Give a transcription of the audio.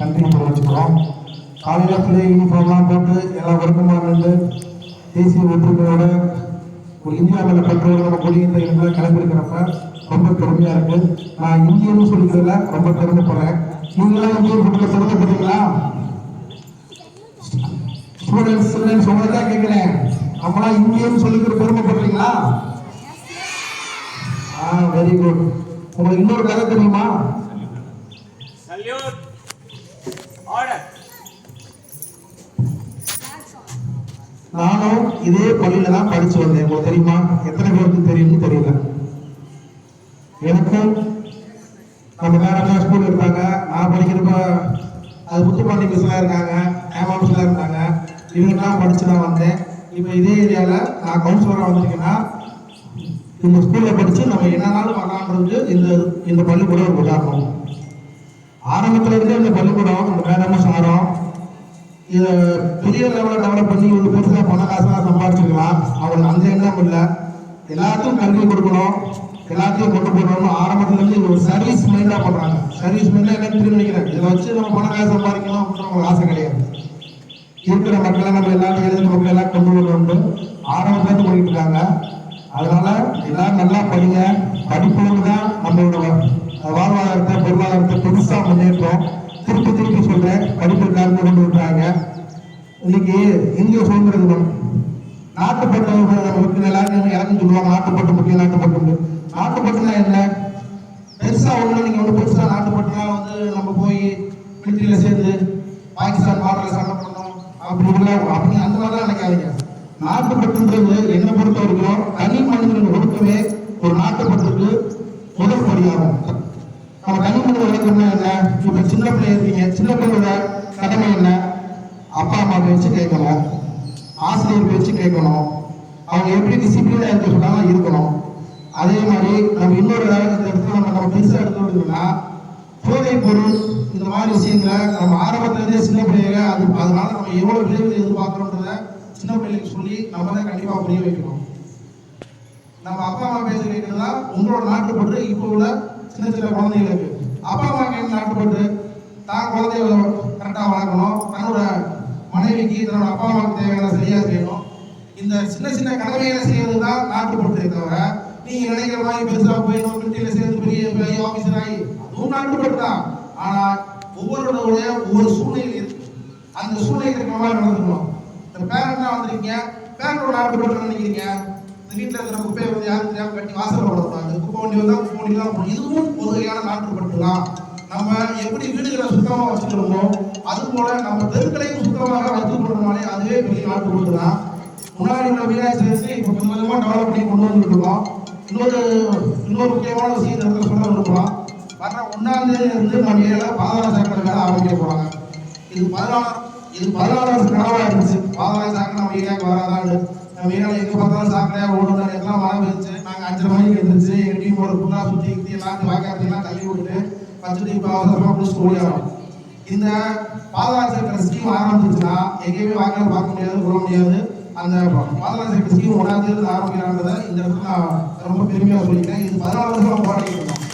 நன்றி தெரிவிச்சுக்கிறோம். காலையில் பிள்ளை யூனிஃபார்ம்லாம் போட்டு எல்லா ஒர்க்குமாக இருந்து தேசிய ஒற்றுமையோட ஒரு இந்தியாவில் பற்றோடு நம்ம கொடியை கிளம்பிருக்கிறப்ப ரொம்ப பெருமையாக இருக்குது. நான் இந்தியன்னு சொல்லிக்கிறதுல ரொம்ப பெருமைப்படுறேன். நீங்களாம் இந்தியன் சொல்லிட்டு பெருமைப்படுறீங்களா? ஸ்டூடெண்ட்ஸ் உங்களதான் கேட்கிறேன், நம்மளாம் இந்தியன்னு சொல்லிக்கிற பெருமைப்படுறீங்களா? Very good. உங்களுக்கு இன்னொரு கதை தெரியுமா? நானும் இதே பள்ளியில தான் படிச்சு வந்தேன். உங்களுக்கு தெரியுமா? எத்தனை பேருக்கு தெரியும்னு தெரியல. எனக்கும் நம்ம வேற ஸ்கூல் இருக்காங்க. நான் படிக்கிறப்ப அது முத்துப்பாண்டி மிஸ்லாம் இருக்காங்க, ஹேமா மிஸ்லாம் இருந்தாங்க. இவங்கெல்லாம் படிச்சு தான் வந்தேன். இப்போ இதே ஏரியாவில் நான் கவுன்சிலராக வந்திருக்கேன்னா இந்த ஸ்கூலில் படித்து நம்ம என்னன்னாலும் பண்ணலான்றது இந்த பள்ளிக்கூடம் ஒரு உதாரணம். ஆரம்பத்தில் இருந்தே இந்த பள்ளிக்கூடம் இந்த மேடமும் சாரம் இதை பெரிய லெவலில் டெவலப் பண்ணி ஒரு பெருசாக பண காசுலாம் சம்பாதிச்சிருக்கலாம். அவங்களுக்கு அந்த எண்ணம் இல்லை. எல்லாத்தையும் கல்வி கொடுக்கணும், எல்லாத்தையும் கொண்டு போகணும்னு ஆரம்பத்துலேருந்து ஒரு சர்வீஸ் மைண்டாக பண்ணுறாங்க. சர்வீஸ் மைண்டாக என்னன்னு தெரியும் நினைக்கிறேன். இதை வச்சு நம்ம பண காசு சம்பாதிக்கணும் அப்படின்னு ஆசை கிடையாது. இருக்கிற மக்களை நம்ம எல்லாத்தையும் எழுதி மக்கள் எல்லாம் கொண்டு வரணும்னு ஆரம்பத்துலேருந்து பண்ணிட்டு இருக்காங்க. அதனால எல்லாரும் நல்லா படிங்க. படிப்புகளுக்கு தான் நம்மளோட வாழ்வாதாரத்தை பொருளாதாரத்தை பெருசாக முன்னேற்றம். திருப்பி சொல்றேன், படிப்பு எல்லாருமே கொண்டு விட்டுறாங்க. இன்னைக்கு இந்திய சுதந்திர தினம், நாட்டுப்பட்டு நமக்கு எல்லாரும் இறங்கி சொல்லுவாங்க நாட்டுப்பட்டு முக்கியம், நாட்டுப்பட்டு. நாட்டுப்பட்டுனா என்ன? பெருசா ஒண்ணு நீங்க வந்து பெருசா நாட்டுப்பட்டுனா வந்து நம்ம போய் மிலிட்டரியில சேர்ந்து பாகிஸ்தான் பார்டர்ல சண்டை பண்ணணும் அப்படி அந்த மாதிரிலாம் நினைக்காதீங்க. நாட்டுப்பட்டுன்றது என்னை பொறுத்த வரைக்கும் தனி மனிதனின் ஒழுக்கமே ஒரு நாட்டுப்பட்டுக்கு முதல் படியாகும். நம்ம தனி மனித ஒழுக்கம்னா என்ன? இப்ப சின்ன பிள்ளை இருக்கீங்க, சின்ன பிள்ளையோட கடமை என்ன? அப்பா அம்மா பேச்சு கேட்கணும், ஆசிரியர் பேச்சு கேட்கணும், அவங்க எப்படி டிசிப்ளினா இருக்க சொன்னாலும் இருக்கணும். அதே மாதிரி நம்ம இன்னொரு இடத்துல நம்ம பெருசாக எடுத்துக்கிட்டோம்னா போதை பொருள் இந்த மாதிரி விஷயங்களை நம்ம ஆரம்பத்திலேருந்தே சின்ன பிள்ளைங்க அதனால நம்ம எவ்வளவு விளைவுகள் எதிர்பார்க்கிறோன்றத சின்ன பிள்ளைகளுக்கு சொல்லி நம்ம தான் கண்டிப்பா புரிய வைக்கணும். நம்ம அப்பா அம்மா பேச கேட்கிறதா உங்களோட நாட்டுப்பட்டு இப்போ உள்ள சின்ன சின்ன குழந்தைகளுக்கு அப்பா அம்மா கேட்க நாட்டுப்பட்டு தான் குழந்தைய கரெக்டாக வளர்க்கணும், தன்னோட மனைவிக்கு தன்னோட அப்பா அம்மாவுக்கு தேவையான சரியா செய்யணும். இந்த சின்ன சின்ன கடமைகளை செய்யறது தான் நாட்டுப்பட்டு தவிர நீங்க நினைக்கிற மாதிரி பெருசா போய் மிலிட்டரியில சேர்ந்து பெரிய ஆபீசர் ஆகி அதுவும் நாட்டுப்பட்டு தான். ஆனா ஒவ்வொருடைய ஒவ்வொரு சூழ்நிலை இருக்கு, அந்த சூழ்நிலை இருக்கிற மாதிரி நடந்துக்கணும். இந்த பேரண்டா வந்திருக்கீங்க, பேரண்டோட நாட்டுப்பட்டு நினைக்கிறீங்க, இந்த வீட்டில் இருக்கிற குப்பையை வந்து யாரும் தெரியாம கட்டி வாசல் போடக்கூடாது, குப்பை வண்டி வந்தா குப்பை வண்டி தான் போகணும். இதுவும் ஒரு வகையான நாட்டுப்பட்டு தான். நம்ம எப்படி வீடுகளை சுத்தமாக வச்சுக்கிறோமோ அது போல நம்ம தெருக்களையும் சுத்தமாக வச்சுக்கணும்னாலே அதுவே பெரிய நாட்டுப்பட்டு தான். முன்னாடி உள்ள விநாயகர் சேர்த்து இப்போ கொஞ்சம் கொஞ்சமாக டெவலப் பண்ணி கொண்டு வந்துட்டு இருக்கோம். இன்னொரு முக்கியமான விஷயம் சொல்ல விரும்பலாம். வர 1ஆம் தேதியிலிருந்து நம்ம ஏரியாவில் பாதாள சாக்கடை வேலை ஆரம்பிக்க போறாங்க. இது 14 கனவா இருந்துச்சு. பாதாள சாக்கடை நம்ம ஏரியாவுக்கு வராதான்னு நம்ம ஏரியாவில் எங்க பார்த்தாலும் சாக்கடையா ஓடுதான் எல்லாம் மழை பெய்ச்சு. நாங்கள் 5:30 மணிக்கு எழுந்திரிச்சு எங்கள் டீமோட ஃபுல்லாக சுற்றி எல்லாத்தையும் வாய்க்காரத்தையெல்லாம் தள்ளி விட்டுட்டு பச்சை இப்போ அவசரமாக பிடிச்சிட்டு ஓடியாகும். இந்த பாதாள சாக்கடை ஸ்கீம் ஆரம்பிச்சுன்னா எங்கேயுமே வாய்க்கால் பார்க்க முடியாது, போட முடியாது. அந்த பாதாள சாக்கடை ஸ்கீம் 1ஆம் தேதி ஆரம்பிக்கிறான்றதை இந்த இடத்துல நான் ரொம்ப பெருமையாக சொல்லிக்கிறேன். இது 14 வருஷம் போராடிட்டு இருக்கோம்.